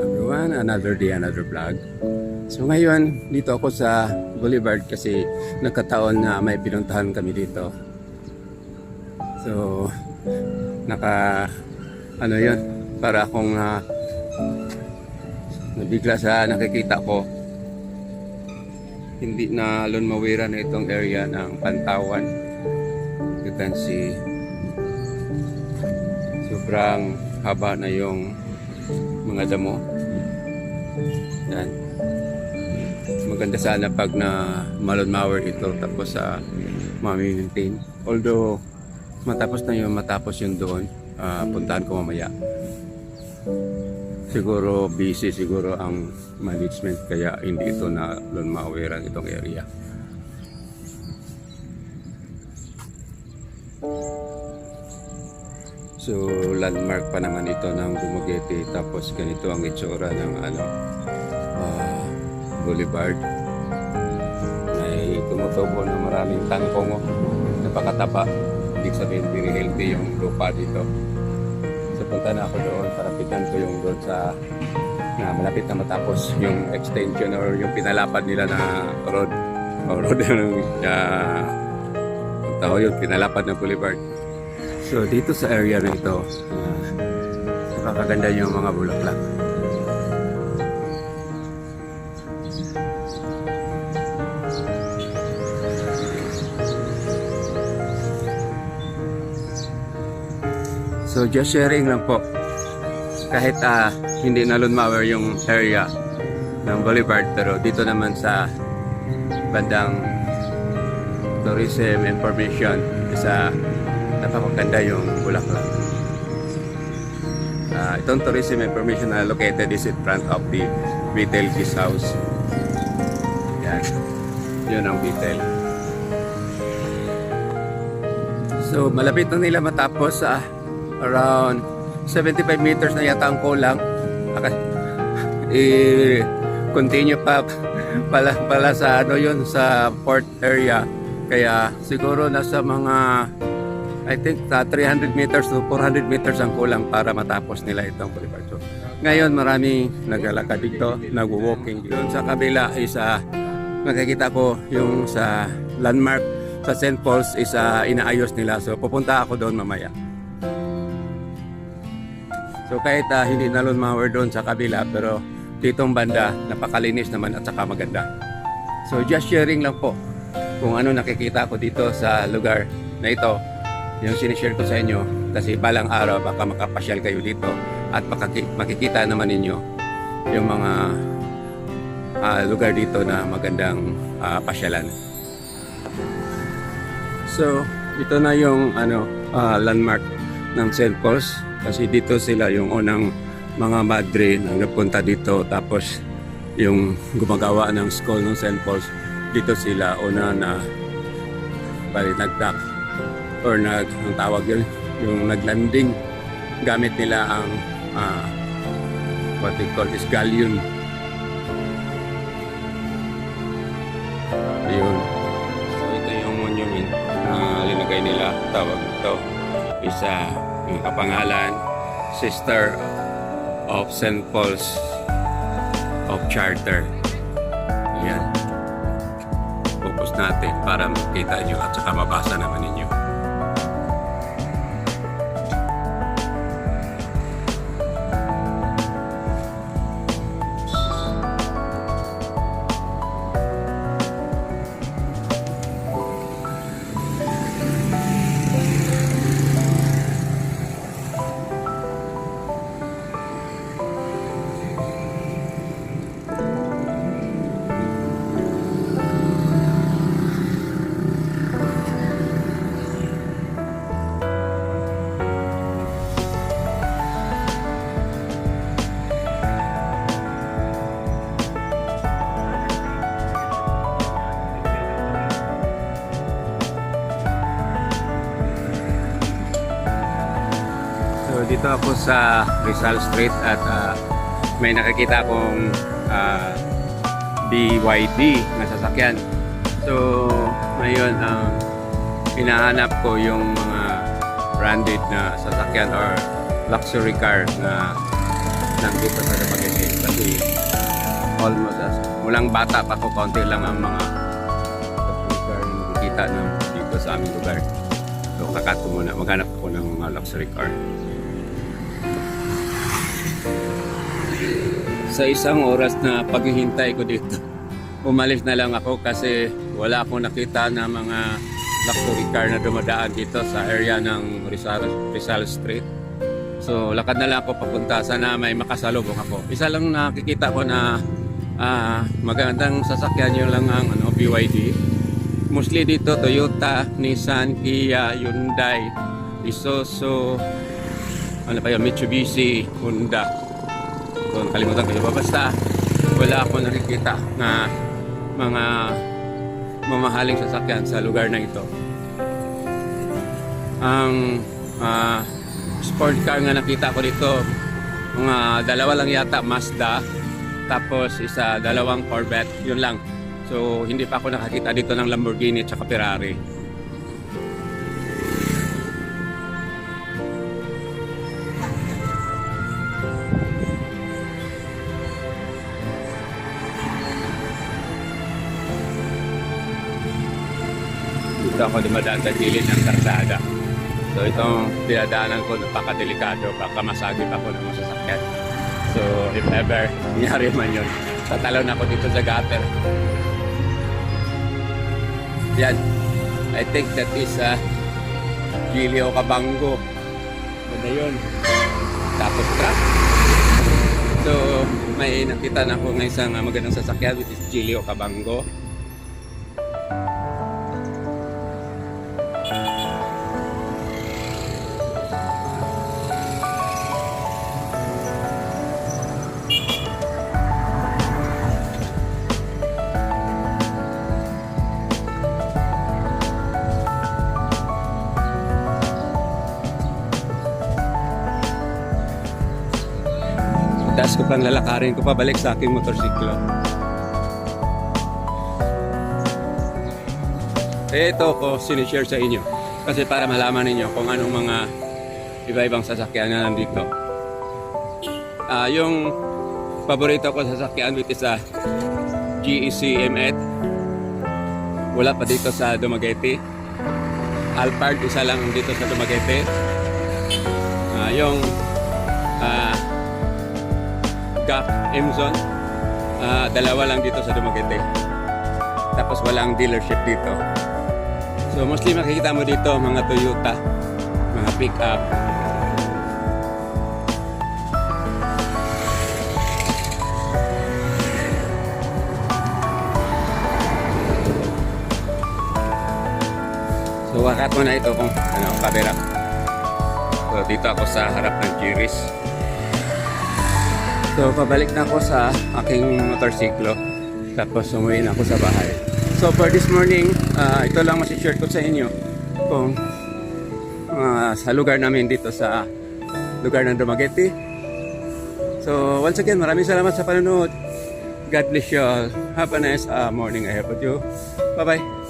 everyone, another day, another vlog. So ngayon, dito ako sa Boulevard kasi nagkataon na may pinuntahan kami dito. So, ano yun, para akong nabigla sa nakikita ko. Hindi na lunmawira na itong area ng Pantawan. You can see, sobrang haba na yung mga damo. Yan. Maganda sana pag na malunmower ito tapos ma-maintain. Although matapos yun doon, puntahan ko mamaya. Siguro busy siguro ang management kaya hindi ito na lunmoweran itong area. So landmark pa naman ito ng Dumaguete, tapos ganito ang itsura ng Boulevard. May tumutubo na maraming tangkong, napakataba. Ibig sabihin very healthy yung lupa dito. So punta na ako doon para pitan ko yung doon sa malapit na matapos yung extension or yung pinalapad nila na road yung yun, pinalapad ng Boulevard. So dito sa area na ito, nakakaganda yung mga bulaklak. So just sharing lang po, kahit hindi na lunmower yung area ng Boulevard, pero dito naman sa bandang tourism information isa napakaganda yung bulaklak. Itong tourism information na located is in front of the Betel Guest House. Yan, yun ang Betel. So malapit na nila matapos around 75 meters na yata ang kulang. I-continue pa pala sa yun, sa port area. Kaya siguro nasa mga I think 300 meters to 400 meters ang kulang para matapos nila itong Boulevard. So, ngayon maraming naglalakad dito, nagwo-walking. Doon sa kabila is nakikita ko yung sa landmark sa St. Paul's is inaayos nila. So pupunta ako doon mamaya. So kahit hindi na lunmower doon sa kabila, pero ditong banda napakalinis naman at saka maganda. So just sharing lang po kung ano nakikita ko dito sa lugar na ito, yung sinishare ko sa inyo, kasi balang araw baka makapasyal kayo dito at makikita naman ninyo yung mga lugar dito na magandang pasyalan. So ito na yung landmark ng St. Paul's. Kasi dito sila yung unang mga madre na nagpunta dito, tapos yung gumagawa ng school ng St. Paul's, dito sila una na nag-dock or ang tawag yun, yung naglanding. Gamit nila ang what they call is galleon. Ayun. So ito yung monument na linagay nila, tawag ito isa yung kapangalan Sister of St. Paul's of Charter. Yan, focus natin para makita nyo at saka mabasa naman ninyo. Dito ako sa Rizal Street at may nakikita akong BYD na sasakyan. So ngayon hinahanap ko yung mga branded na sasakyan or luxury car na nandito sa Dumaguete kasi almost mulang bata pa ko, konti lang ang mga luxury car na nakikita na dito sa aming lugar. So kakat ko muna, maghanap ako ng mga luxury car. Sa isang oras na paghihintay ko dito, umalis na lang ako kasi wala akong nakita na mga luxury car na dumadaan dito sa area ng Rizal Street. So lakad na lang ako papunta, sana may makasalubong ako. Isa lang nakikita ko na magandang sasakyan, yun lang ang BYD. Mostly dito Toyota, Nissan, Kia, Hyundai, Isuzu, Mitsubishi, Honda. So, nakalimutan ko yun. Basta wala akong nakikita na mga mamahaling sasakyan sa lugar na ito. Ang sport car nga nakita ko dito, mga dalawa lang yata Mazda, tapos dalawang Corvette, yun lang. So hindi pa ako nakakita dito ng Lamborghini at Ferrari. Dito ako dumadaan sa gilid ng karsada. So itong dinadaanan ko, napakadelikado, baka masagip ako ng masasakyan. So if ever nangyari man yun, tatalon ako dito sa gutter. Yan, I think that is Gilio Cabango. Ganda yun. Tapos truck. So may nakita na ako ng isang magandang sasakyan, which is Gilio Cabango. Tapos ko pang lalakarin ko pabalik sa aking motorsiklo. Ito ko sinishare sa inyo kasi para malaman ninyo kung anong mga iba-ibang sasakyan na nandito. Yung paborito ko sasakyan, which is GEC M8, wala pa dito sa Dumaguete. Alphard, isa lang dito sa Dumaguete. Yung Gap Emson, dalawa lang dito sa Dumaguete. Tapos walang dealership dito. So mostly makikita mo dito mga Toyota, mga pick-up. So wakat mo na ito kung camera. So dito ako sa harap ng Giris. So pabalik na ako sa aking motorsiklo. Tapos umuwi na ako sa bahay. So for this morning, ito lang masishare ko sa inyo kung sa lugar namin dito sa lugar ng Dumaguete. So once again, maraming salamat sa panonood. God bless you all. Have a nice morning ahead of you. Bye bye.